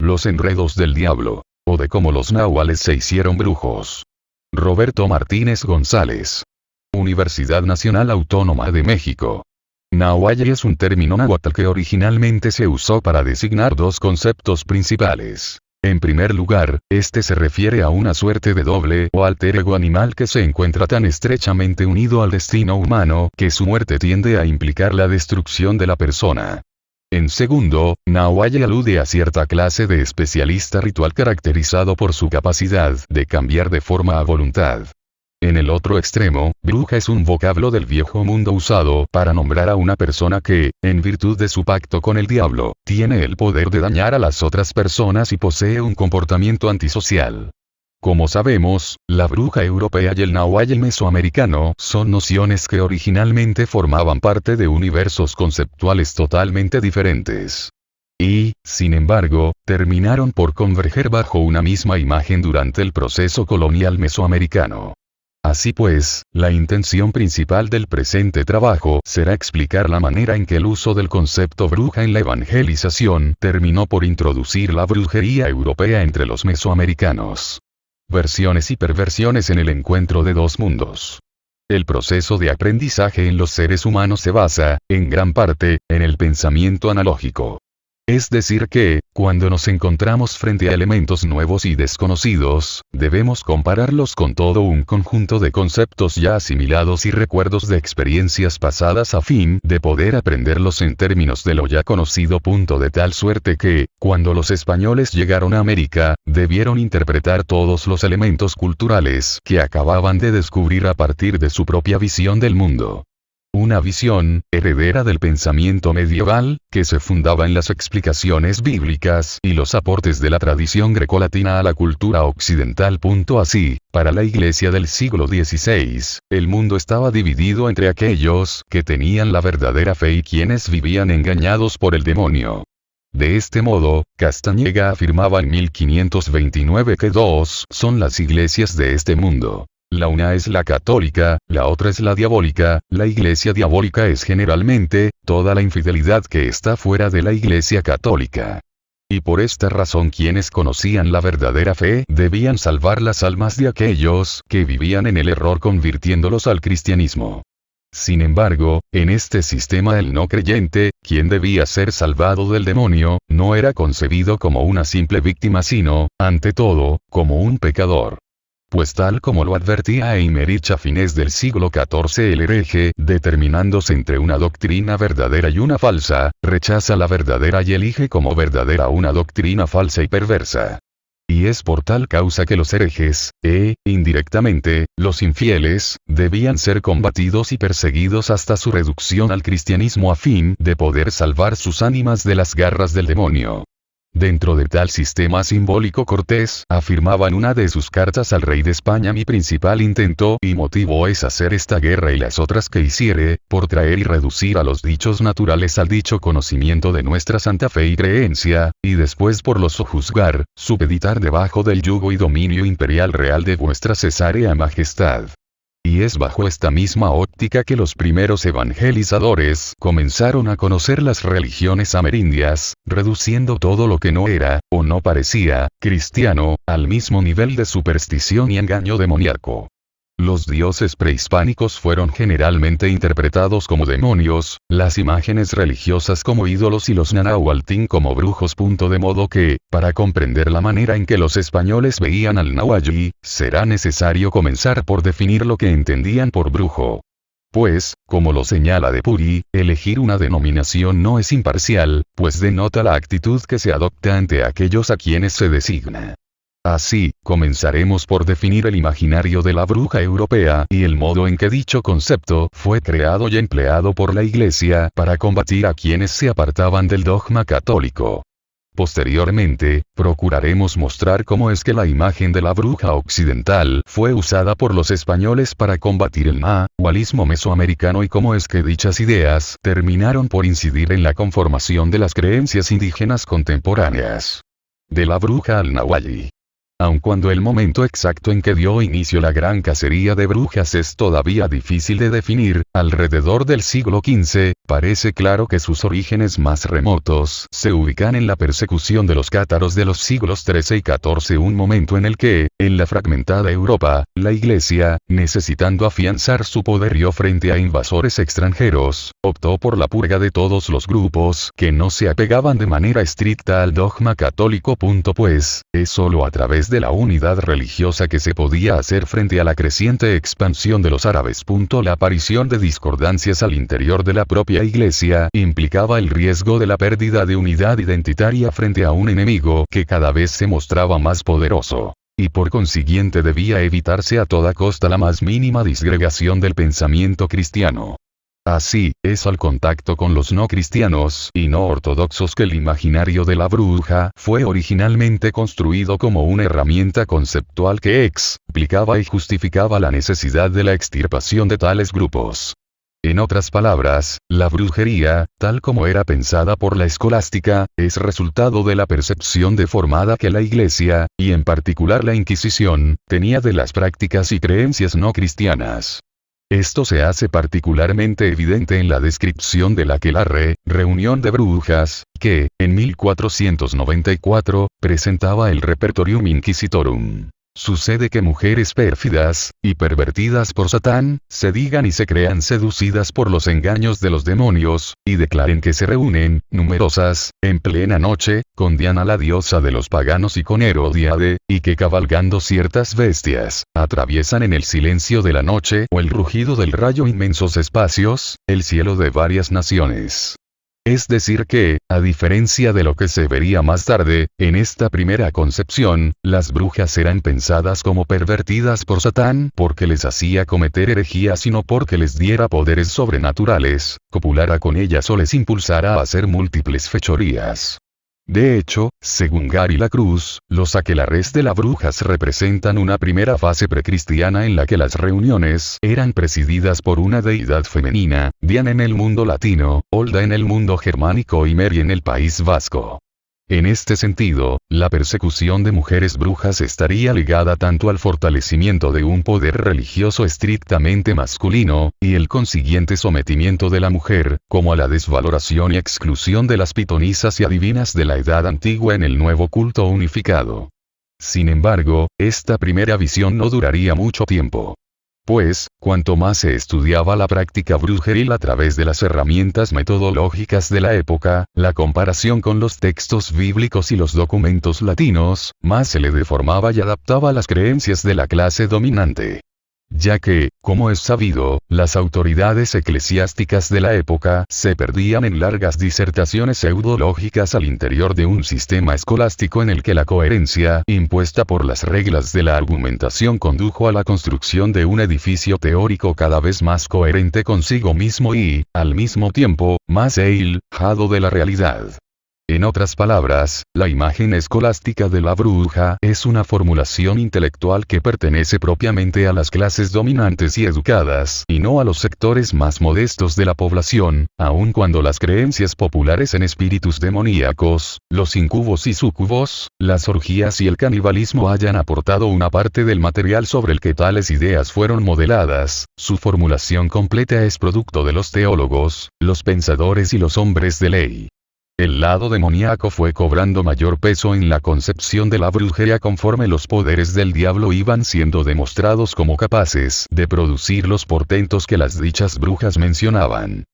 Los enredos del diablo. O de cómo los náhuatl se hicieron brujos. Roberto Martínez González. Universidad Nacional Autónoma de México. Náhuatl es un término náhuatl que originalmente se usó para designar dos conceptos principales. En primer lugar, este se refiere a una suerte de doble o alter ego animal que se encuentra tan estrechamente unido al destino humano que su muerte tiende a implicar la destrucción de la persona. En segundo, náhuatl alude a cierta clase de especialista ritual caracterizado por su capacidad de cambiar de forma a voluntad. En el otro extremo, bruja es un vocablo del viejo mundo usado para nombrar a una persona que, en virtud de su pacto con el diablo, tiene el poder de dañar a las otras personas y posee un comportamiento antisocial. Como sabemos, la bruja europea y el náhuatl mesoamericano son nociones que originalmente formaban parte de universos conceptuales totalmente diferentes. Y, sin embargo, terminaron por converger bajo una misma imagen durante el proceso colonial mesoamericano. Así pues, la intención principal del presente trabajo será explicar la manera en que el uso del concepto bruja en la evangelización terminó por introducir la brujería europea entre los mesoamericanos. Versiones y perversiones en el encuentro de dos mundos. El proceso de aprendizaje en los seres humanos se basa, en gran parte, en el pensamiento analógico. Es decir que, cuando nos encontramos frente a elementos nuevos y desconocidos, debemos compararlos con todo un conjunto de conceptos ya asimilados y recuerdos de experiencias pasadas a fin de poder aprenderlos en términos de lo ya conocido. De tal suerte que, cuando los españoles llegaron a América, debieron interpretar todos los elementos culturales que acababan de descubrir a partir de su propia visión del mundo. Una visión, heredera del pensamiento medieval, que se fundaba en las explicaciones bíblicas y los aportes de la tradición grecolatina a la cultura occidental. Así, para la Iglesia del siglo XVI, el mundo estaba dividido entre aquellos que tenían la verdadera fe y quienes vivían engañados por el demonio. De este modo, Castañeda afirmaba en 1529 que dos son las iglesias de este mundo. La una es la católica, la otra es la diabólica. La iglesia diabólica es generalmente toda la infidelidad que está fuera de la iglesia católica. Y por esta razón quienes conocían la verdadera fe debían salvar las almas de aquellos que vivían en el error convirtiéndolos al cristianismo. Sin embargo, en este sistema el no creyente, quien debía ser salvado del demonio, no era concebido como una simple víctima sino, ante todo, como un pecador. Pues tal como lo advertía Eymerich a fines del siglo XIV el hereje, determinándose entre una doctrina verdadera y una falsa, rechaza la verdadera y elige como verdadera una doctrina falsa y perversa. Y es por tal causa que los herejes, indirectamente, los infieles, debían ser combatidos y perseguidos hasta su reducción al cristianismo a fin de poder salvar sus ánimas de las garras del demonio. Dentro de tal sistema simbólico Cortés afirmaba en una de sus cartas al rey de España: mi principal intento y motivo es hacer esta guerra y las otras que hiciere, por traer y reducir a los dichos naturales al dicho conocimiento de nuestra santa fe y creencia, y después por los sojuzgar, supeditar debajo del yugo y dominio imperial real de vuestra cesárea majestad. Y es bajo esta misma óptica que los primeros evangelizadores comenzaron a conocer las religiones amerindias, reduciendo todo lo que no era, o no parecía, cristiano, al mismo nivel de superstición y engaño demoníaco. Los dioses prehispánicos fueron generalmente interpretados como demonios, las imágenes religiosas como ídolos y los nahualtín como brujos. De modo que, para comprender la manera en que los españoles veían al náhuatl, será necesario comenzar por definir lo que entendían por brujo. Pues, como lo señala De Pury, elegir una denominación no es imparcial, pues denota la actitud que se adopta ante aquellos a quienes se designa. Así, comenzaremos por definir el imaginario de la bruja europea y el modo en que dicho concepto fue creado y empleado por la Iglesia para combatir a quienes se apartaban del dogma católico. Posteriormente, procuraremos mostrar cómo es que la imagen de la bruja occidental fue usada por los españoles para combatir el nahualismo mesoamericano y cómo es que dichas ideas terminaron por incidir en la conformación de las creencias indígenas contemporáneas. De la bruja al náhuatl. aun cuando el momento exacto en que dio inicio la gran cacería de brujas es todavía difícil de definir, alrededor del siglo XV, parece claro que sus orígenes más remotos se ubican en la persecución de los cátaros de los siglos XIII y XIV, un momento en el que, en la fragmentada Europa, la Iglesia, necesitando afianzar su poderío frente a invasores extranjeros, optó por la purga de todos los grupos que no se apegaban de manera estricta al dogma católico. Pues, es solo a través de la unidad religiosa que se podía hacer frente a la creciente expansión de los árabes. La aparición de discordancias al interior de la propia Iglesia implicaba el riesgo de la pérdida de unidad identitaria frente a un enemigo que cada vez se mostraba más poderoso. Y por consiguiente debía evitarse a toda costa la más mínima disgregación del pensamiento cristiano. Así, es al contacto con los no cristianos y no ortodoxos que el imaginario de la bruja fue originalmente construido como una herramienta conceptual que explicaba y justificaba la necesidad de la extirpación de tales grupos. En otras palabras, la brujería, tal como era pensada por la escolástica, es resultado de la percepción deformada que la Iglesia, y en particular la Inquisición, tenía de las prácticas y creencias no cristianas. Esto se hace particularmente evidente en la descripción de la aquelarre, reunión de brujas, que, en 1494, presentaba el Repertorium Inquisitorum. Sucede que mujeres pérfidas, y pervertidas por Satán, se digan y se crean seducidas por los engaños de los demonios, y declaren que se reúnen, numerosas, en plena noche, con Diana la diosa de los paganos y con Herodíade, y que cabalgando ciertas bestias, atraviesan en el silencio de la noche o el rugido del rayo inmensos espacios, el cielo de varias naciones. Es decir que, a diferencia de lo que se vería más tarde, en esta primera concepción, las brujas eran pensadas como pervertidas por Satán porque les hacía cometer herejías y no porque les diera poderes sobrenaturales, copulara con ellas o les impulsara a hacer múltiples fechorías. De hecho, según Gary Lacruz, los aquelarres de las brujas representan una primera fase precristiana en la que las reuniones eran presididas por una deidad femenina, Diana en el mundo latino, Holda en el mundo germánico y Mary en el País Vasco. En este sentido, la persecución de mujeres brujas estaría ligada tanto al fortalecimiento de un poder religioso estrictamente masculino, y el consiguiente sometimiento de la mujer, como a la desvaloración y exclusión de las pitonisas y adivinas de la Edad Antigua en el nuevo culto unificado. Sin embargo, esta primera visión no duraría mucho tiempo. Pues, cuanto más se estudiaba la práctica brujeril a través de las herramientas metodológicas de la época, la comparación con los textos bíblicos y los documentos latinos, más se le deformaba y adaptaba las creencias de la clase dominante. Ya que, como es sabido, las autoridades eclesiásticas de la época se perdían en largas disertaciones pseudológicas al interior de un sistema escolástico en el que la coherencia impuesta por las reglas de la argumentación condujo a la construcción de un edificio teórico cada vez más coherente consigo mismo y, al mismo tiempo, más alejado de la realidad. En otras palabras, la imagen escolástica de la bruja es una formulación intelectual que pertenece propiamente a las clases dominantes y educadas, y no a los sectores más modestos de la población, aun cuando las creencias populares en espíritus demoníacos, los incubos y sucubos, las orgías y el canibalismo hayan aportado una parte del material sobre el que tales ideas fueron modeladas. Su formulación completa es producto de los teólogos, los pensadores y los hombres de ley. El lado demoníaco fue cobrando mayor peso en la concepción de la brujería conforme los poderes del diablo iban siendo demostrados como capaces de producir los portentos que las dichas brujas mencionaban.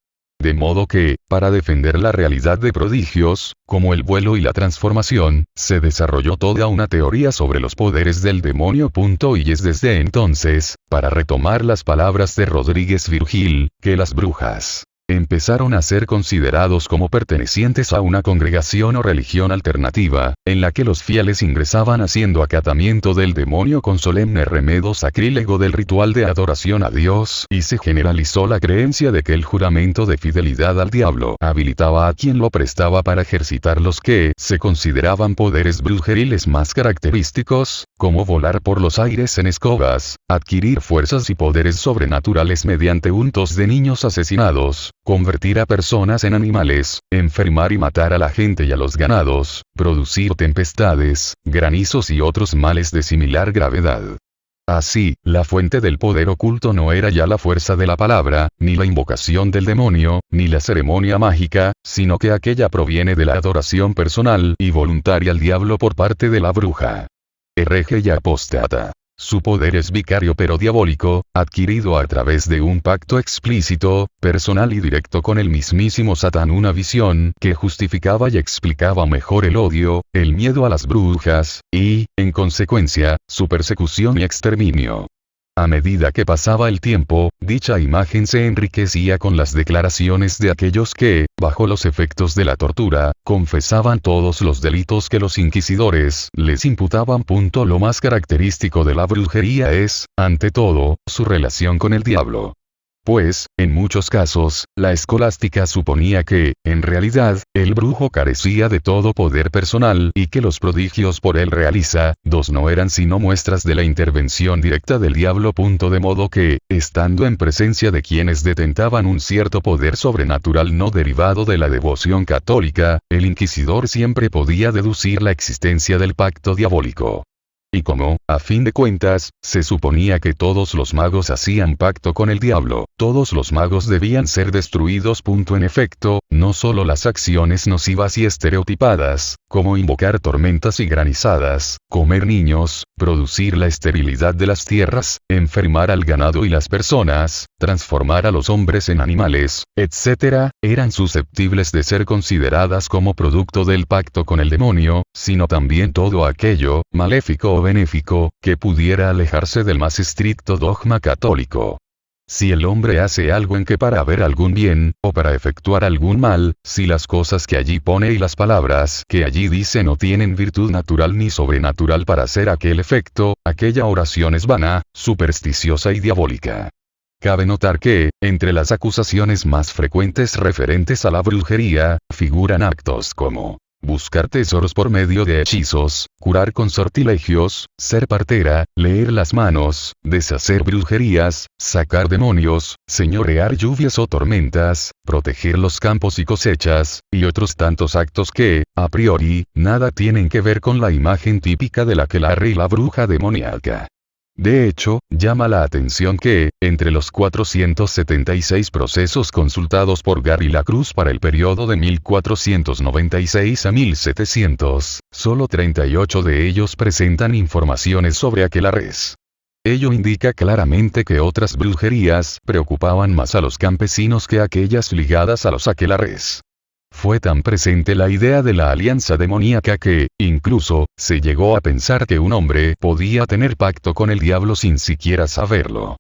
De modo que, para defender la realidad de prodigios, como el vuelo y la transformación, se desarrolló toda una teoría sobre los poderes del demonio. Y es desde entonces, para retomar las palabras de Rodríguez Virgil, que las brujas empezaron a ser considerados como pertenecientes a una congregación o religión alternativa, en la que los fieles ingresaban haciendo acatamiento del demonio con solemne remedo sacrílego del ritual de adoración a Dios, y se generalizó la creencia de que el juramento de fidelidad al diablo habilitaba a quien lo prestaba para ejercitar los que se consideraban poderes brujeriles más característicos, como volar por los aires en escobas, adquirir fuerzas y poderes sobrenaturales mediante untos de niños asesinados, convertir a personas en animales, enfermar y matar a la gente y a los ganados, producir tempestades, granizos y otros males de similar gravedad. Así, la fuente del poder oculto no era ya la fuerza de la palabra, ni la invocación del demonio, ni la ceremonia mágica, sino que aquella proviene de la adoración personal y voluntaria al diablo por parte de la bruja. Hereje y apóstata. Su poder es vicario pero diabólico, adquirido a través de un pacto explícito, personal y directo con el mismísimo Satán, una visión que justificaba y explicaba mejor el odio, el miedo a las brujas, y, en consecuencia, su persecución y exterminio. A medida que pasaba el tiempo, dicha imagen se enriquecía con las declaraciones de aquellos que, bajo los efectos de la tortura, confesaban todos los delitos que los inquisidores les imputaban. Lo más característico de la brujería es, ante todo, su relación con el diablo. Pues, en muchos casos, la escolástica suponía que, en realidad, el brujo carecía de todo poder personal y que los prodigios por él realiza, no eran sino muestras de la intervención directa del diablo. De modo que, estando en presencia de quienes detentaban un cierto poder sobrenatural no derivado de la devoción católica, el inquisidor siempre podía deducir la existencia del pacto diabólico. Y como, a fin de cuentas, se suponía que todos los magos hacían pacto con el diablo, todos los magos debían ser destruidos. En efecto, no solo las acciones nocivas y estereotipadas, como invocar tormentas y granizadas, comer niños, producir la esterilidad de las tierras, enfermar al ganado y las personas, transformar a los hombres en animales, etc., eran susceptibles de ser consideradas como producto del pacto con el demonio, sino también todo aquello, maléfico o benéfico, que pudiera alejarse del más estricto dogma católico. Si el hombre hace algo en que para ver algún bien, o para efectuar algún mal, si las cosas que allí pone y las palabras que allí dice no tienen virtud natural ni sobrenatural para hacer aquel efecto, aquella oración es vana, supersticiosa y diabólica. Cabe notar que, entre las acusaciones más frecuentes referentes a la brujería, figuran actos como buscar tesoros por medio de hechizos, curar con sortilegios, ser partera, leer las manos, deshacer brujerías, sacar demonios, señorear lluvias o tormentas, proteger los campos y cosechas, y otros tantos actos que, a priori, nada tienen que ver con la imagen típica de la aquelarre y la bruja demoníaca. De hecho, llama la atención que, entre los 476 procesos consultados por Gary Lacruz para el periodo de 1496 a 1700, solo 38 de ellos presentan informaciones sobre aquelarres. Ello indica claramente que otras brujerías preocupaban más a los campesinos que aquellas ligadas a los aquelarres. Fue tan presente la idea de la alianza demoníaca que, incluso, se llegó a pensar que un hombre podía tener pacto con el diablo sin siquiera saberlo.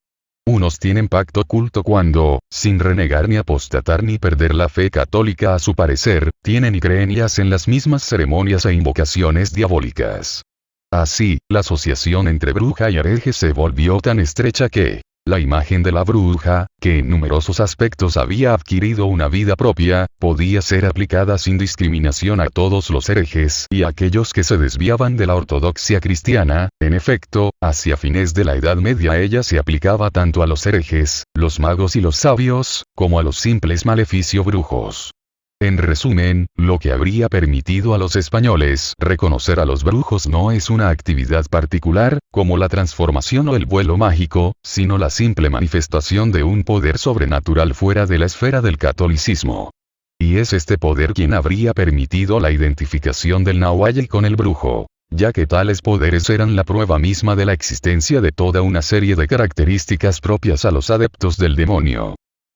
Unos tienen pacto oculto cuando, sin renegar ni apostatar ni perder la fe católica a su parecer, tienen y creen y hacen las mismas ceremonias e invocaciones diabólicas. Así, la asociación entre bruja y hereje se volvió tan estrecha que, la imagen de la bruja, que en numerosos aspectos había adquirido una vida propia, podía ser aplicada sin discriminación a todos los herejes y a aquellos que se desviaban de la ortodoxia cristiana. En efecto, hacia fines de la Edad Media ella se aplicaba tanto a los herejes, los magos y los sabios, como a los simples maleficio brujos. En resumen, lo que habría permitido a los españoles reconocer a los brujos no es una actividad particular, como la transformación o el vuelo mágico, sino la simple manifestación de un poder sobrenatural fuera de la esfera del catolicismo. Y es este poder quien habría permitido la identificación del nahuatl con el brujo, ya que tales poderes eran la prueba misma de la existencia de toda una serie de características propias a los adeptos del demonio.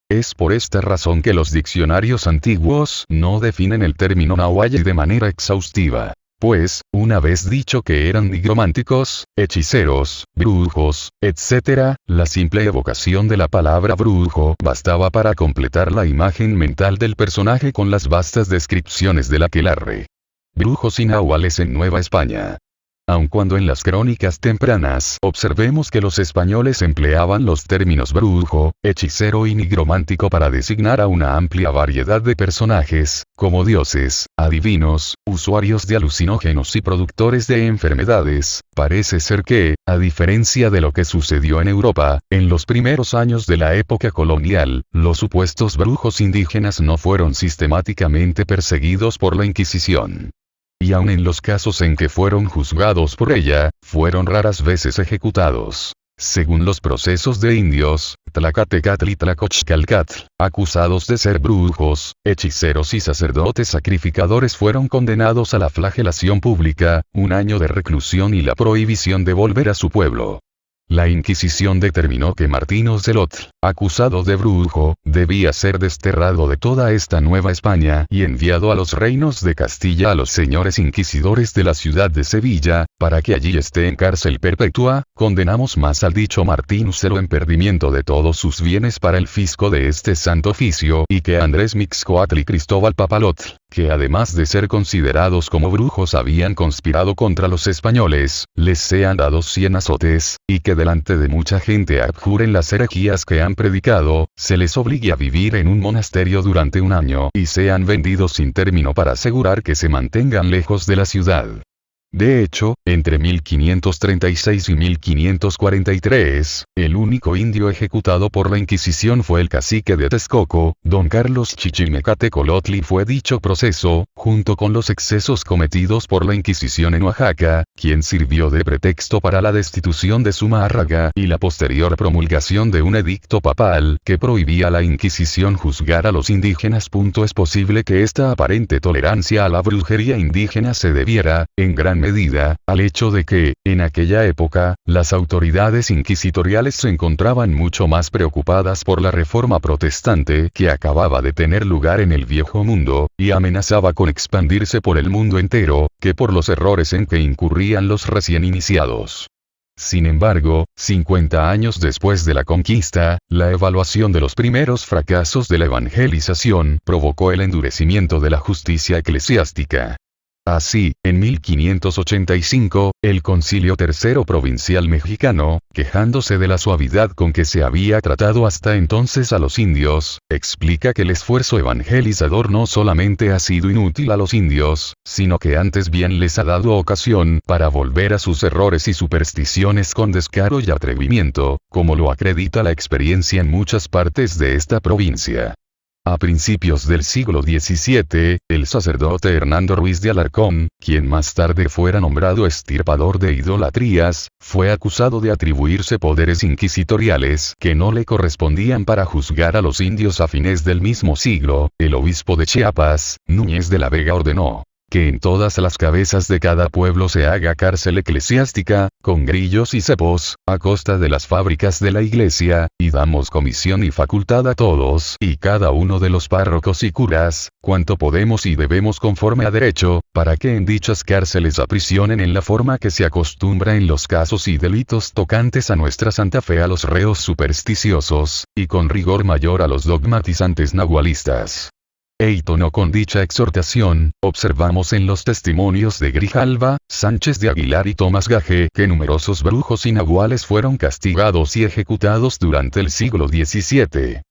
Es por esta razón que los diccionarios antiguos no definen el término nahuatl de manera exhaustiva. Pues, una vez dicho que eran nigrománticos, hechiceros, brujos, etc., la simple evocación de la palabra brujo bastaba para completar la imagen mental del personaje con las vastas descripciones del aquelarre. Brujos y nahuales en Nueva España. Aun cuando en las crónicas tempranas observemos que los españoles empleaban los términos brujo, hechicero y nigromántico para designar a una amplia variedad de personajes, como dioses, adivinos, usuarios de alucinógenos y productores de enfermedades, parece ser que, a diferencia de lo que sucedió en Europa, en los primeros años de la época colonial, los supuestos brujos indígenas no fueron sistemáticamente perseguidos por la Inquisición. Y aun en los casos en que fueron juzgados por ella, fueron raras veces ejecutados. Según los procesos de indios, Tlacatecatl y Tlacochcalcatl, acusados de ser brujos, hechiceros y sacerdotes sacrificadores fueron condenados a la flagelación pública, 1 año de reclusión y la prohibición de volver a su pueblo. La Inquisición determinó que Martín Ocelot, acusado de brujo, debía ser desterrado de toda esta Nueva España y enviado a los reinos de Castilla a los señores inquisidores de la ciudad de Sevilla, para que allí esté en cárcel perpetua. Condenamos más al dicho Martín Ucelo en perdimiento de todos sus bienes para el fisco de este santo oficio y que Andrés Mixcoatl y Cristóbal Papalotl, que además de ser considerados como brujos habían conspirado contra los españoles, les sean dados 100 azotes, y que delante de mucha gente abjuren las herejías que han predicado, se les obligue a vivir en un monasterio durante 1 año y sean vendidos sin término para asegurar que se mantengan lejos de la ciudad. De hecho, entre 1536 y 1543, el único indio ejecutado por la Inquisición fue el cacique de Texcoco, don Carlos Chichimecatecolotl, y fue dicho proceso, junto con los excesos cometidos por la Inquisición en Oaxaca, quien sirvió de pretexto para la destitución de Zumárraga y la posterior promulgación de un edicto papal que prohibía a la Inquisición juzgar a los indígenas. Es posible que esta aparente tolerancia a la brujería indígena se debiera, en gran medida, al hecho de que, en aquella época, las autoridades inquisitoriales se encontraban mucho más preocupadas por la reforma protestante que acababa de tener lugar en el Viejo Mundo, y amenazaba con expandirse por el mundo entero, que por los errores en que incurrían los recién iniciados. Sin embargo, 50 años después de la conquista, la evaluación de los primeros fracasos de la evangelización provocó el endurecimiento de la justicia eclesiástica. Así, en 1585, el Concilio Tercero Provincial Mexicano, quejándose de la suavidad con que se había tratado hasta entonces a los indios, explica que el esfuerzo evangelizador no solamente ha sido inútil a los indios, sino que antes bien les ha dado ocasión para volver a sus errores y supersticiones con descaro y atrevimiento, como lo acredita la experiencia en muchas partes de esta provincia. A principios del siglo XVII, el sacerdote Hernando Ruiz de Alarcón, quien más tarde fuera nombrado extirpador de idolatrías, fue acusado de atribuirse poderes inquisitoriales que no le correspondían para juzgar a los indios. A fines del mismo siglo, el obispo de Chiapas, Núñez de la Vega, ordenó que en todas las cabezas de cada pueblo se haga cárcel eclesiástica, con grillos y cepos, a costa de las fábricas de la iglesia, y damos comisión y facultad a todos y cada uno de los párrocos y curas, cuanto podemos y debemos conforme a derecho, para que en dichas cárceles aprisionen en la forma que se acostumbra en los casos y delitos tocantes a nuestra santa fe a los reos supersticiosos, y con rigor mayor a los dogmatizantes nahualistas. Tono con dicha exhortación, observamos en los testimonios de Grijalva, Sánchez de Aguilar y Tomás Gage que numerosos brujos y nahuales fueron castigados y ejecutados durante el siglo XVII.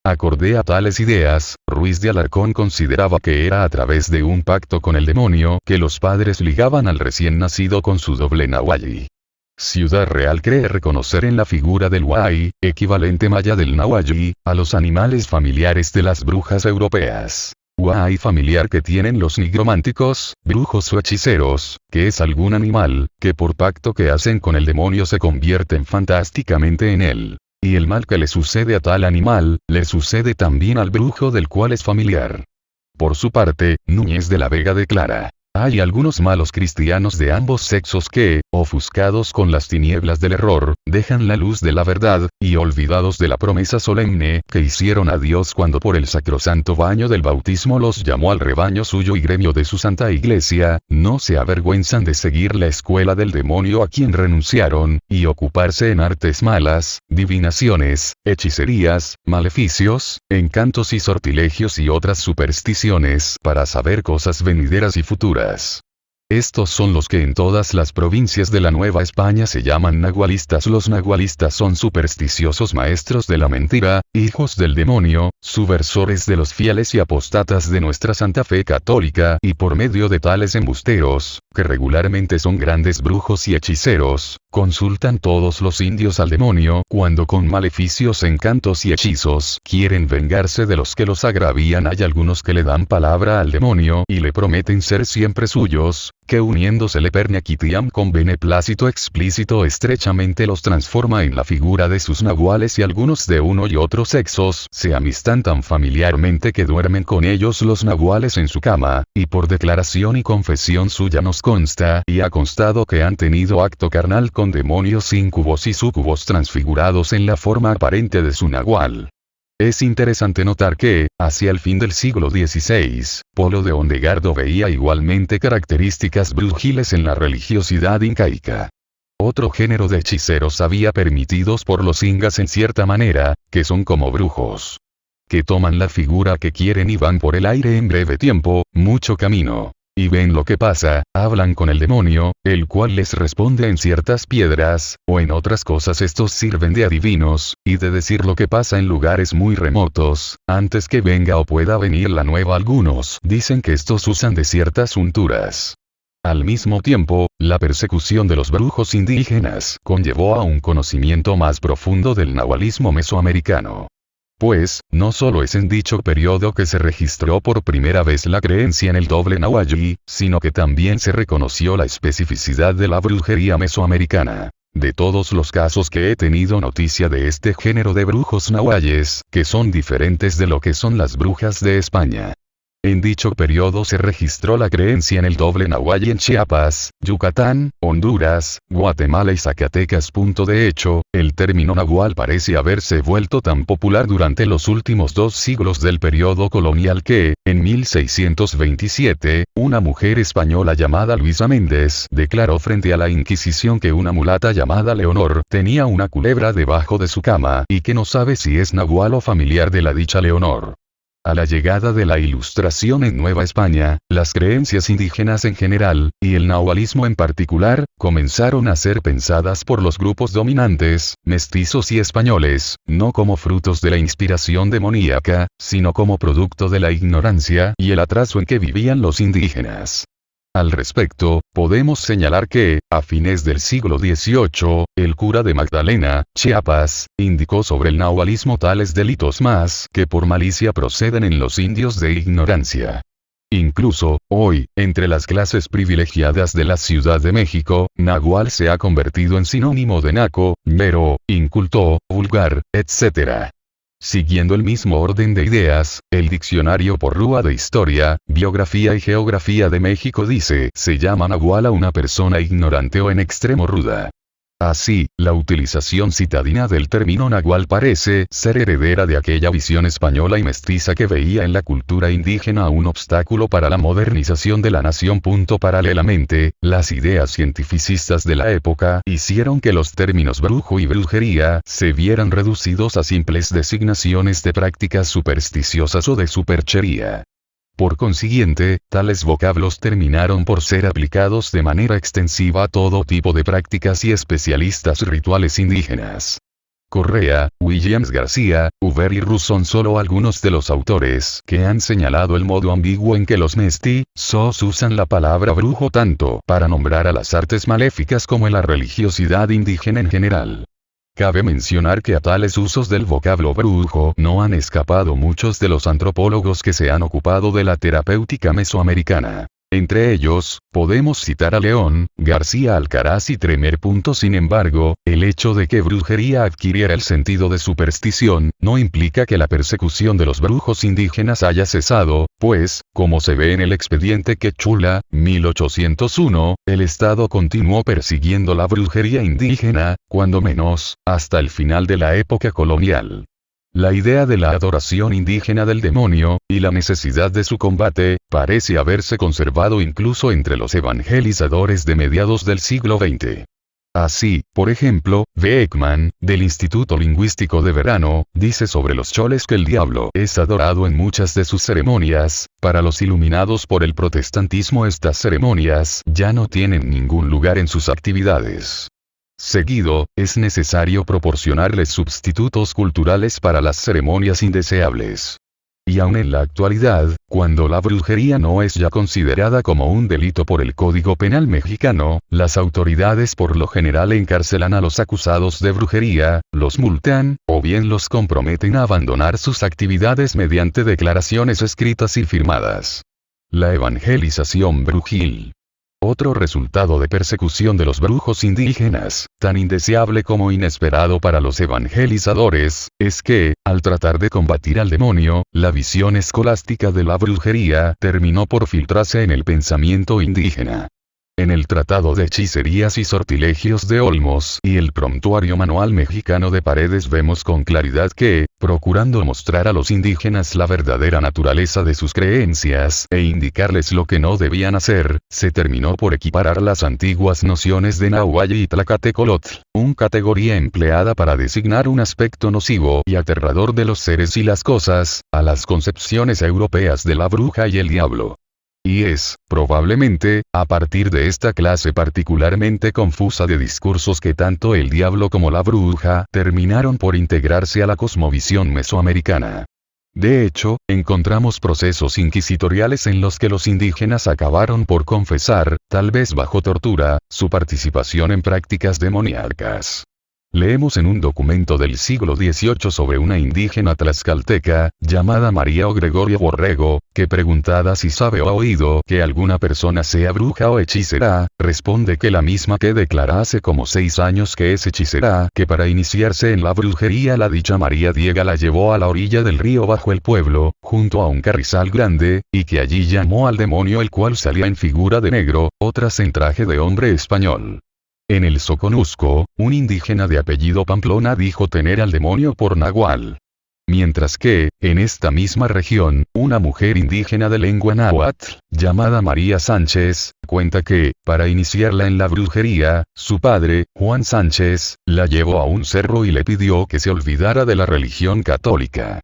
Acorde a tales ideas, Ruiz de Alarcón consideraba que era a través de un pacto con el demonio que los padres ligaban al recién nacido con su doble nahualli. Ciudad Real cree reconocer en la figura del Huay, equivalente maya del Nahualli, a los animales familiares de las brujas europeas. Huay familiar que tienen los nigrománticos, brujos o hechiceros, que es algún animal, que por pacto que hacen con el demonio se convierten fantásticamente en él. Y el mal que le sucede a tal animal, le sucede también al brujo del cual es familiar. Por su parte, Núñez de la Vega declara: hay algunos malos cristianos de ambos sexos que, ofuscados con las tinieblas del error, dejan la luz de la verdad, y olvidados de la promesa solemne que hicieron a Dios cuando por el sacrosanto baño del bautismo los llamó al rebaño suyo y gremio de su santa iglesia, no se avergüenzan de seguir la escuela del demonio a quien renunciaron, y ocuparse en artes malas, divinaciones, hechicerías, maleficios, encantos y sortilegios y otras supersticiones para saber cosas venideras y futuras. Estos son los que en todas las provincias de la Nueva España se llaman nahualistas. Los nahualistas son supersticiosos maestros de la mentira, hijos del demonio, subversores de los fieles y apóstatas de nuestra Santa Fe Católica, y por medio de tales embusteros, que regularmente son grandes brujos y hechiceros, consultan todos los indios al demonio cuando con maleficios, encantos y hechizos quieren vengarse de los que los agravían. Hay algunos que le dan palabra al demonio y le prometen ser siempre suyos, que uniéndosele pernia quitiam con beneplácito explícito estrechamente los transforma en la figura de sus nahuales, y algunos de uno y otro sexos se amistan tan familiarmente que duermen con ellos los nahuales en su cama, y por declaración y confesión suya nos consta y ha constado que han tenido acto carnal con demonios, incubos y sucubos transfigurados en la forma aparente de su nahual. Es interesante notar que, hacia el fin del siglo XVI, Polo de Ondegardo veía igualmente características brujiles en la religiosidad incaica. Otro género de hechiceros había permitidos por los incas en cierta manera, que son como brujos, que toman la figura que quieren y van por el aire en breve tiempo, mucho camino, y ven lo que pasa, hablan con el demonio, el cual les responde en ciertas piedras, o en otras cosas. Estos sirven de adivinos, y de decir lo que pasa en lugares muy remotos, antes que venga o pueda venir la nueva. Algunos dicen que estos usan de ciertas unturas. Al mismo tiempo, la persecución de los brujos indígenas conllevó a un conocimiento más profundo del nahualismo mesoamericano. Pues, no solo es en dicho periodo que se registró por primera vez la creencia en el doble nahualli, sino que también se reconoció la especificidad de la brujería mesoamericana. De todos los casos que he tenido noticia de este género de brujos nahualles, que son diferentes de lo que son las brujas de España. En dicho periodo se registró la creencia en el doble nahualli en Chiapas, Yucatán, Honduras, Guatemala y Zacatecas. De hecho, el término nahual parece haberse vuelto tan popular durante los últimos 2 siglos del periodo colonial que, en 1627, una mujer española llamada Luisa Méndez declaró frente a la Inquisición que una mulata llamada Leonor tenía una culebra debajo de su cama y que no sabe si es nahual o familiar de la dicha Leonor. A la llegada de la Ilustración en Nueva España, las creencias indígenas en general, y el nahualismo en particular, comenzaron a ser pensadas por los grupos dominantes, mestizos y españoles, no como frutos de la inspiración demoníaca, sino como producto de la ignorancia y el atraso en que vivían los indígenas. Al respecto, podemos señalar que, a fines del siglo XVIII, el cura de Magdalena, Chiapas, indicó sobre el nahualismo tales delitos más que por malicia proceden en los indios de ignorancia. Incluso, hoy, entre las clases privilegiadas de la Ciudad de México, nahual se ha convertido en sinónimo de naco, ñero, inculto, vulgar, etc. Siguiendo el mismo orden de ideas, el Diccionario Porrúa de Historia, Biografía y Geografía de México dice: se llama nahual a una persona ignorante o en extremo ruda. Así, la utilización citadina del término nahual parece ser heredera de aquella visión española y mestiza que veía en la cultura indígena un obstáculo para la modernización de la nación. Paralelamente, las ideas cientificistas de la época hicieron que los términos brujo y brujería se vieran reducidos a simples designaciones de prácticas supersticiosas o de superchería. Por consiguiente, tales vocablos terminaron por ser aplicados de manera extensiva a todo tipo de prácticas y especialistas rituales indígenas. Correa, Williams García, Uber y Rus son solo algunos de los autores que han señalado el modo ambiguo en que los mestizos usan la palabra brujo tanto para nombrar a las artes maléficas como a la religiosidad indígena en general. Cabe mencionar que a tales usos del vocablo brujo no han escapado muchos de los antropólogos que se han ocupado de la terapéutica mesoamericana. Entre ellos, podemos citar a León, García Alcaraz y Tremer. Sin embargo, el hecho de que brujería adquiriera el sentido de superstición, no implica que la persecución de los brujos indígenas haya cesado, pues, como se ve en el expediente Quechula, 1801, el Estado continuó persiguiendo la brujería indígena, cuando menos, hasta el final de la época colonial. La idea de la adoración indígena del demonio, y la necesidad de su combate, parece haberse conservado incluso entre los evangelizadores de mediados del siglo XX. Así, por ejemplo, Beckman, del Instituto Lingüístico de Verano, dice sobre los choles que el diablo es adorado en muchas de sus ceremonias. Para los iluminados por el protestantismo estas ceremonias ya no tienen ningún lugar en sus actividades. Seguido, es necesario proporcionarles sustitutos culturales para las ceremonias indeseables. Y aun en la actualidad, cuando la brujería no es ya considerada como un delito por el Código Penal mexicano, las autoridades por lo general encarcelan a los acusados de brujería, los multan, o bien los comprometen a abandonar sus actividades mediante declaraciones escritas y firmadas. La evangelización brujil. Otro resultado de persecución de los brujos indígenas, tan indeseable como inesperado para los evangelizadores, es que, al tratar de combatir al demonio, la visión escolástica de la brujería terminó por filtrarse en el pensamiento indígena. En el Tratado de Hechicerías y Sortilegios de Olmos y el Prontuario Manual Mexicano de Paredes vemos con claridad que, procurando mostrar a los indígenas la verdadera naturaleza de sus creencias e indicarles lo que no debían hacer, se terminó por equiparar las antiguas nociones de Nahualli y Tlacatecolotl, una categoría empleada para designar un aspecto nocivo y aterrador de los seres y las cosas, a las concepciones europeas de la bruja y el diablo. Y es, probablemente, a partir de esta clase particularmente confusa de discursos que tanto el diablo como la bruja terminaron por integrarse a la cosmovisión mesoamericana. De hecho, encontramos procesos inquisitoriales en los que los indígenas acabaron por confesar, tal vez bajo tortura, su participación en prácticas demoníacas. Leemos en un documento del siglo XVIII sobre una indígena tlaxcalteca, llamada María o Gregoria Borrego, que preguntada si sabe o ha oído que alguna persona sea bruja o hechicera, responde que la misma que declara hace como 6 años que es hechicera, que para iniciarse en la brujería la dicha María Diega la llevó a la orilla del río bajo el pueblo, junto a un carrizal grande, y que allí llamó al demonio el cual salía en figura de negro, otras en traje de hombre español. En el Soconusco, un indígena de apellido Pamplona dijo tener al demonio por nahual. Mientras que, en esta misma región, una mujer indígena de lengua náhuatl, llamada María Sánchez, cuenta que, para iniciarla en la brujería, su padre, Juan Sánchez, la llevó a un cerro y le pidió que se olvidara de la religión católica.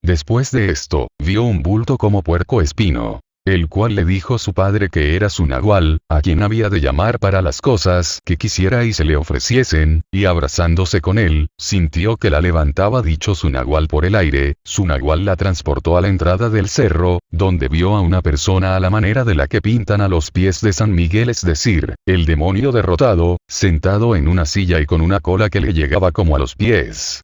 Después de esto, vio un bulto como puerco espino, el cual le dijo su padre que era su nahual, a quien había de llamar para las cosas que quisiera y se le ofreciesen, y abrazándose con él, sintió que la levantaba dicho su nahual por el aire, su nahual la transportó a la entrada del cerro, donde vio a una persona a la manera de la que pintan a los pies de San Miguel, es decir, el demonio derrotado, sentado en una silla y con una cola que le llegaba como a los pies.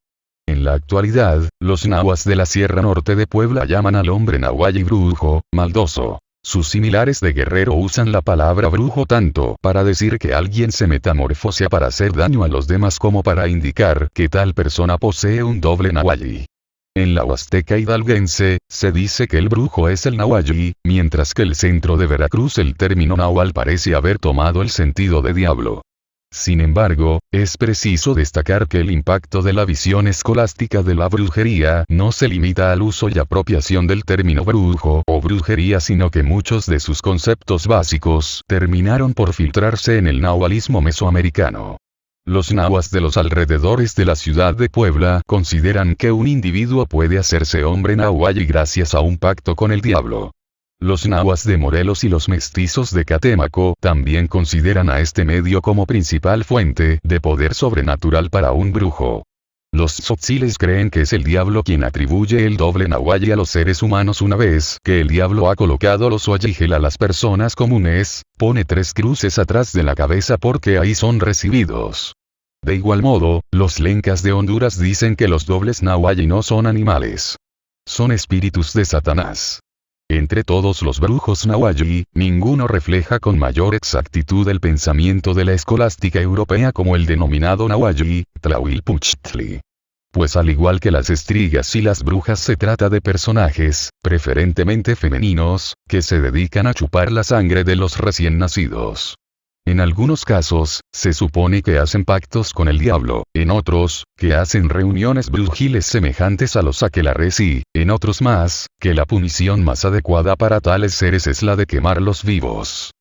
En la actualidad, los nahuas de la Sierra Norte de Puebla llaman al hombre nahualli brujo, maldoso. Sus similares de Guerrero usan la palabra brujo tanto para decir que alguien se metamorfosea para hacer daño a los demás como para indicar que tal persona posee un doble nahualli. En la Huasteca hidalguense, se dice que el brujo es el nahualli, mientras que el centro de Veracruz el término nahual parece haber tomado el sentido de diablo. Sin embargo, es preciso destacar que el impacto de la visión escolástica de la brujería no se limita al uso y apropiación del término brujo o brujería, sino que muchos de sus conceptos básicos terminaron por filtrarse en el nahualismo mesoamericano. Los nahuas de los alrededores de la ciudad de Puebla consideran que un individuo puede hacerse hombre nahualli gracias a un pacto con el diablo. Los nahuas de Morelos y los mestizos de Catemaco también consideran a este medio como principal fuente de poder sobrenatural para un brujo. Los tzotziles creen que es el diablo quien atribuye el doble nahualli a los seres humanos una vez que el diablo ha colocado los huayigel a las personas comunes, pone 3 cruces atrás de la cabeza porque ahí son recibidos. De igual modo, los lencas de Honduras dicen que los dobles nahualli no son animales. Son espíritus de Satanás. Entre todos los brujos nahualli, ninguno refleja con mayor exactitud el pensamiento de la escolástica europea como el denominado nahualli, Tlahuilpuchtli. Pues al igual que las estrigas y las brujas se trata de personajes, preferentemente femeninos, que se dedican a chupar la sangre de los recién nacidos. En algunos casos, se supone que hacen pactos con el diablo, en otros, que hacen reuniones brujiles semejantes a los aquelarres y, en otros más, que la punición más adecuada para tales seres es la de quemarlos vivos.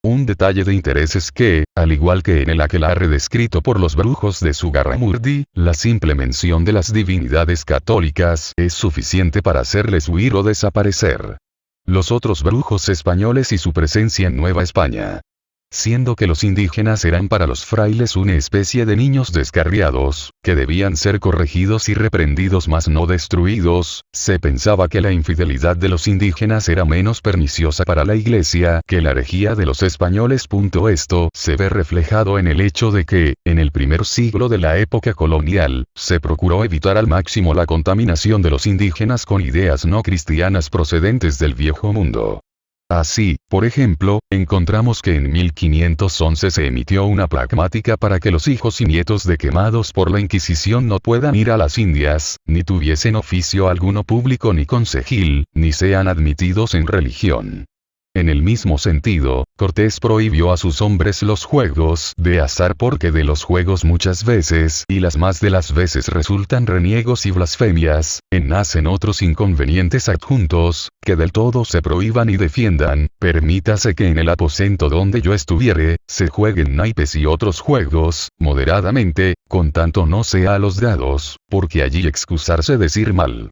Un detalle de interés es que, al igual que en el aquelarre descrito por los brujos de Zugarramurdi, la simple mención de las divinidades católicas es suficiente para hacerles huir o desaparecer. Los otros brujos españoles y su presencia en Nueva España. Siendo que los indígenas eran para los frailes una especie de niños descarriados, que debían ser corregidos y reprendidos mas no destruidos, se pensaba que la infidelidad de los indígenas era menos perniciosa para la Iglesia que la herejía de los españoles. Esto se ve reflejado en el hecho de que, en el primer siglo de la época colonial, se procuró evitar al máximo la contaminación de los indígenas con ideas no cristianas procedentes del Viejo Mundo. Así, por ejemplo, encontramos que en 1511 se emitió una pragmática para que los hijos y nietos de quemados por la Inquisición no puedan ir a las Indias, ni tuviesen oficio alguno público ni concejil, ni sean admitidos en religión. En el mismo sentido, Cortés prohibió a sus hombres los juegos de azar porque de los juegos muchas veces y las más de las veces resultan reniegos y blasfemias, nacen otros inconvenientes adjuntos, que del todo se prohíban y defiendan, permítase que en el aposento donde yo estuviere, se jueguen naipes y otros juegos, moderadamente, con tanto no sea a los dados, porque allí excusarse decir mal.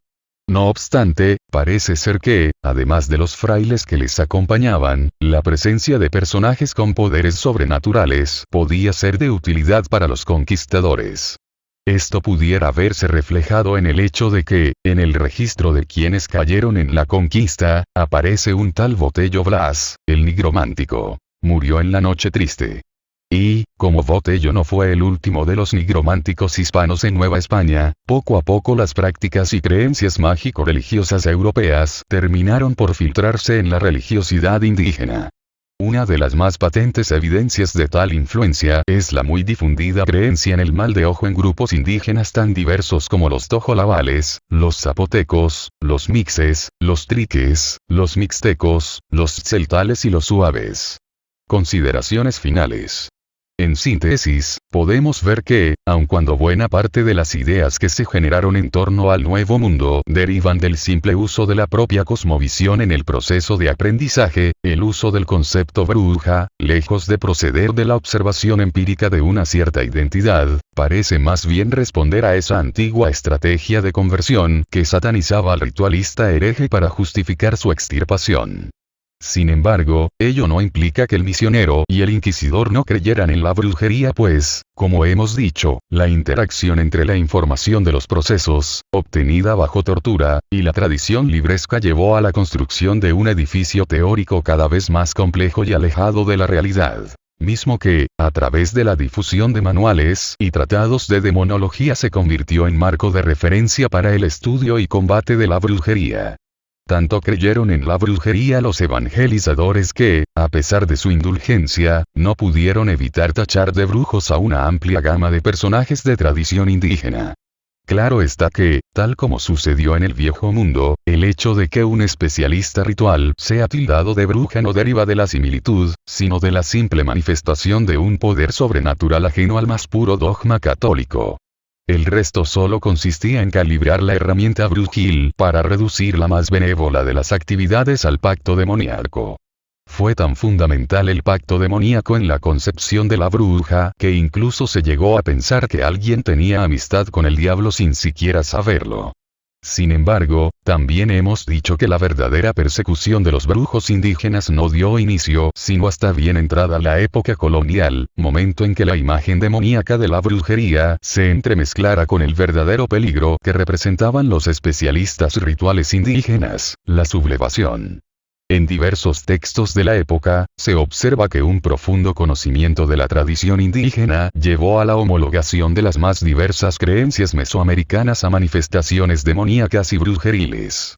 No obstante, parece ser que, además de los frailes que les acompañaban, la presencia de personajes con poderes sobrenaturales podía ser de utilidad para los conquistadores. Esto pudiera verse reflejado en el hecho de que, en el registro de quienes cayeron en la conquista, aparece un tal Botello Blas, el nigromántico. Murió en la noche triste. Y, como Botello no fue el último de los nigrománticos hispanos en Nueva España, poco a poco las prácticas y creencias mágico-religiosas europeas terminaron por filtrarse en la religiosidad indígena. Una de las más patentes evidencias de tal influencia es la muy difundida creencia en el mal de ojo en grupos indígenas tan diversos como los tojolabales, los zapotecos, los mixes, los triques, los mixtecos, los tzeltales y los suaves. Consideraciones finales. En síntesis, podemos ver que, aun cuando buena parte de las ideas que se generaron en torno al Nuevo Mundo derivan del simple uso de la propia cosmovisión en el proceso de aprendizaje, el uso del concepto bruja, lejos de proceder de la observación empírica de una cierta identidad, parece más bien responder a esa antigua estrategia de conversión que satanizaba al ritualista hereje para justificar su extirpación. Sin embargo, ello no implica que el misionero y el inquisidor no creyeran en la brujería pues, como hemos dicho, la interacción entre la información de los procesos, obtenida bajo tortura, y la tradición libresca llevó a la construcción de un edificio teórico cada vez más complejo y alejado de la realidad. Mismo que, a través de la difusión de manuales y tratados de demonología se convirtió en marco de referencia para el estudio y combate de la brujería. Tanto creyeron en la brujería los evangelizadores que, a pesar de su indulgencia, no pudieron evitar tachar de brujos a una amplia gama de personajes de tradición indígena. Claro está que, tal como sucedió en el Viejo Mundo, el hecho de que un especialista ritual sea tildado de bruja no deriva de la similitud, sino de la simple manifestación de un poder sobrenatural ajeno al más puro dogma católico. El resto solo consistía en calibrar la herramienta brujil para reducir la más benévola de las actividades al pacto demoníaco. Fue tan fundamental el pacto demoníaco en la concepción de la bruja que incluso se llegó a pensar que alguien tenía amistad con el diablo sin siquiera saberlo. Sin embargo, también hemos dicho que la verdadera persecución de los brujos indígenas no dio inicio sino hasta bien entrada la época colonial, momento en que la imagen demoníaca de la brujería se entremezclara con el verdadero peligro que representaban los especialistas rituales indígenas, la sublevación. En diversos textos de la época, se observa que un profundo conocimiento de la tradición indígena llevó a la homologación de las más diversas creencias mesoamericanas a manifestaciones demoníacas y brujeriles.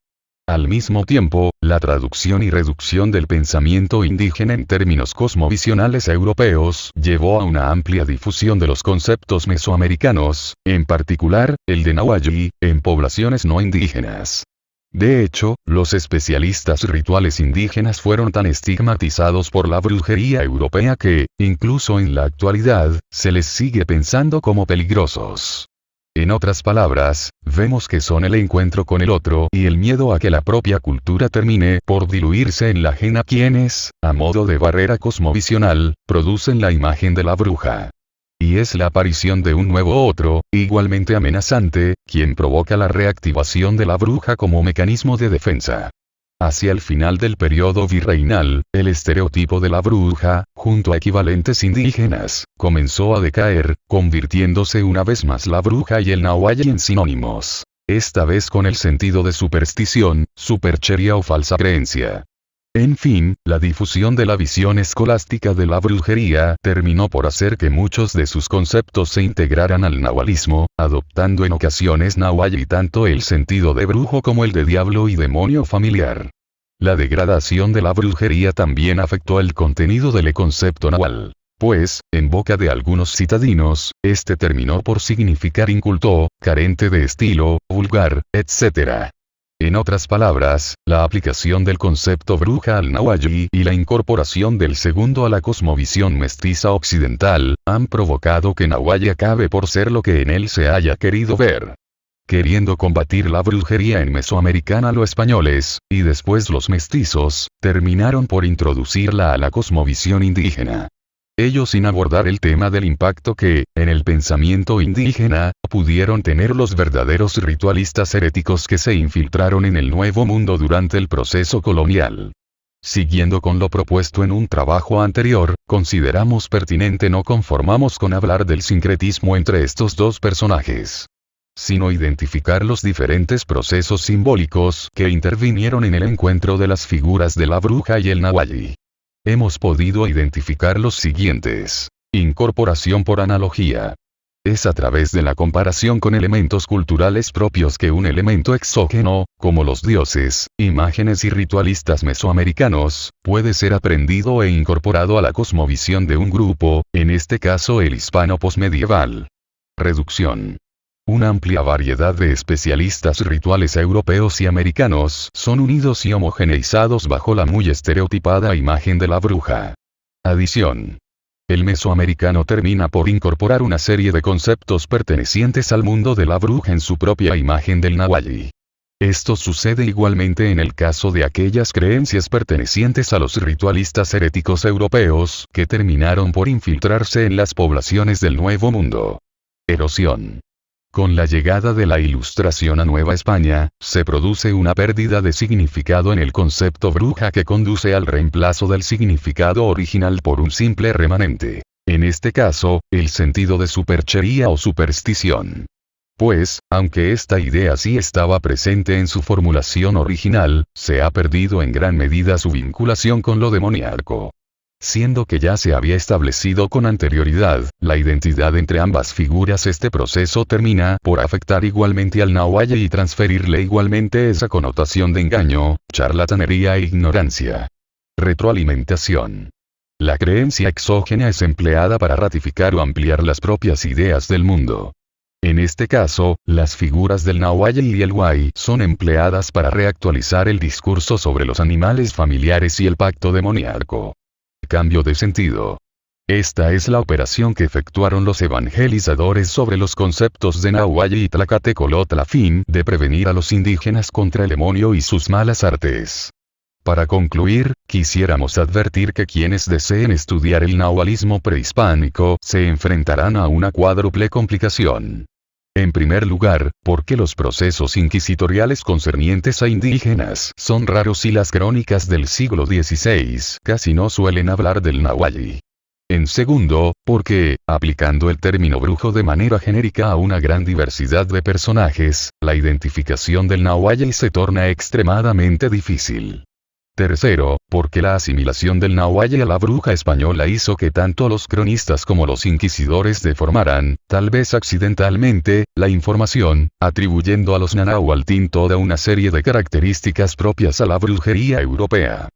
Al mismo tiempo, la traducción y reducción del pensamiento indígena en términos cosmovisionales europeos llevó a una amplia difusión de los conceptos mesoamericanos, en particular, el de Nahualli, en poblaciones no indígenas. De hecho, los especialistas rituales indígenas fueron tan estigmatizados por la brujería europea que, incluso en la actualidad, se les sigue pensando como peligrosos. En otras palabras, vemos que son el encuentro con el otro y el miedo a que la propia cultura termine por diluirse en la ajena quienes, a modo de barrera cosmovisional, producen la imagen de la bruja. Y es la aparición de un nuevo otro, igualmente amenazante, quien provoca la reactivación de la bruja como mecanismo de defensa. Hacia el final del periodo virreinal, el estereotipo de la bruja, junto a equivalentes indígenas, comenzó a decaer, convirtiéndose una vez más la bruja y el nahualli en sinónimos. Esta vez con el sentido de superstición, superchería o falsa creencia. En fin, la difusión de la visión escolástica de la brujería terminó por hacer que muchos de sus conceptos se integraran al nahualismo, adoptando en ocasiones nahualli tanto el sentido de brujo como el de diablo y demonio familiar. La degradación de la brujería también afectó el contenido del concepto nahual. Pues, en boca de algunos citadinos, este terminó por significar inculto, carente de estilo, vulgar, etc. En otras palabras, la aplicación del concepto bruja al nahualli y la incorporación del segundo a la cosmovisión mestiza occidental, han provocado que nahualli acabe por ser lo que en él se haya querido ver. Queriendo combatir la brujería en Mesoamericana, los españoles, y después los mestizos, terminaron por introducirla a la cosmovisión indígena. Ello sin abordar el tema del impacto que, en el pensamiento indígena, pudieron tener los verdaderos ritualistas heréticos que se infiltraron en el Nuevo Mundo durante el proceso colonial. Siguiendo con lo propuesto en un trabajo anterior, consideramos pertinente no conformarnos con hablar del sincretismo entre estos dos personajes, sino identificar los diferentes procesos simbólicos que intervinieron en el encuentro de las figuras de la bruja y el nahualli. Hemos podido identificar los siguientes. Incorporación por analogía. Es a través de la comparación con elementos culturales propios que un elemento exógeno, como los dioses, imágenes y ritualistas mesoamericanos, puede ser aprendido e incorporado a la cosmovisión de un grupo, en este caso el hispano posmedieval. Reducción. Una amplia variedad de especialistas rituales europeos y americanos son unidos y homogeneizados bajo la muy estereotipada imagen de la bruja. Adición. El mesoamericano termina por incorporar una serie de conceptos pertenecientes al mundo de la bruja en su propia imagen del nahualli. Esto sucede igualmente en el caso de aquellas creencias pertenecientes a los ritualistas heréticos europeos que terminaron por infiltrarse en las poblaciones del Nuevo Mundo. Erosión. Con la llegada de la Ilustración a Nueva España, se produce una pérdida de significado en el concepto bruja que conduce al reemplazo del significado original por un simple remanente. En este caso, el sentido de superchería o superstición. Pues, aunque esta idea sí estaba presente en su formulación original, se ha perdido en gran medida su vinculación con lo demoníaco. Siendo que ya se había establecido con anterioridad la identidad entre ambas figuras, este proceso termina por afectar igualmente al nahualli y transferirle igualmente esa connotación de engaño, charlatanería e ignorancia. Retroalimentación. La creencia exógena es empleada para ratificar o ampliar las propias ideas del mundo. En este caso, las figuras del nahualli y el huay son empleadas para reactualizar el discurso sobre los animales familiares y el pacto demoníaco. Cambio de sentido. Esta es la operación que efectuaron los evangelizadores sobre los conceptos de nahualli y tlacatecolotl a fin de prevenir a los indígenas contra el demonio y sus malas artes. Para concluir, quisiéramos advertir que quienes deseen estudiar el nahualismo prehispánico se enfrentarán a una cuádruple complicación. En primer lugar, porque los procesos inquisitoriales concernientes a indígenas son raros y las crónicas del siglo XVI casi no suelen hablar del nahualli. En segundo, porque, aplicando el término brujo de manera genérica a una gran diversidad de personajes, la identificación del nahualli se torna extremadamente difícil. Tercero, porque la asimilación del nahualli a la bruja española hizo que tanto los cronistas como los inquisidores deformaran, tal vez accidentalmente, la información, atribuyendo a los nahualtin toda una serie de características propias a la brujería europea.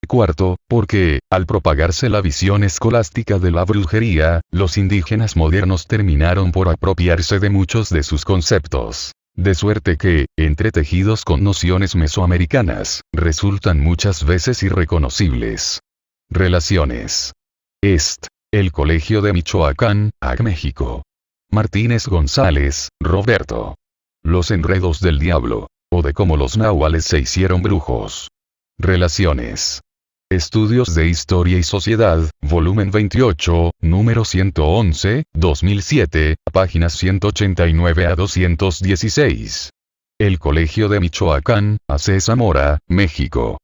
Cuarto, porque, al propagarse la visión escolástica de la brujería, los indígenas modernos terminaron por apropiarse de muchos de sus conceptos. De suerte que, entretejidos con nociones mesoamericanas, resultan muchas veces irreconocibles. Relaciones. El Colegio de Michoacán, AC México. Martínez González, Roberto. Los enredos del diablo, o de cómo los nahuales se hicieron brujos. Relaciones. Estudios de Historia y Sociedad, volumen 28, número 111, 2007, páginas 189 a 216. El Colegio de Michoacán, AC Zamora, México.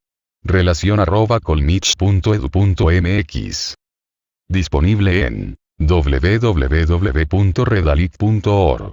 Relación@colmich.edu.mx. Disponible en www.redalic.org.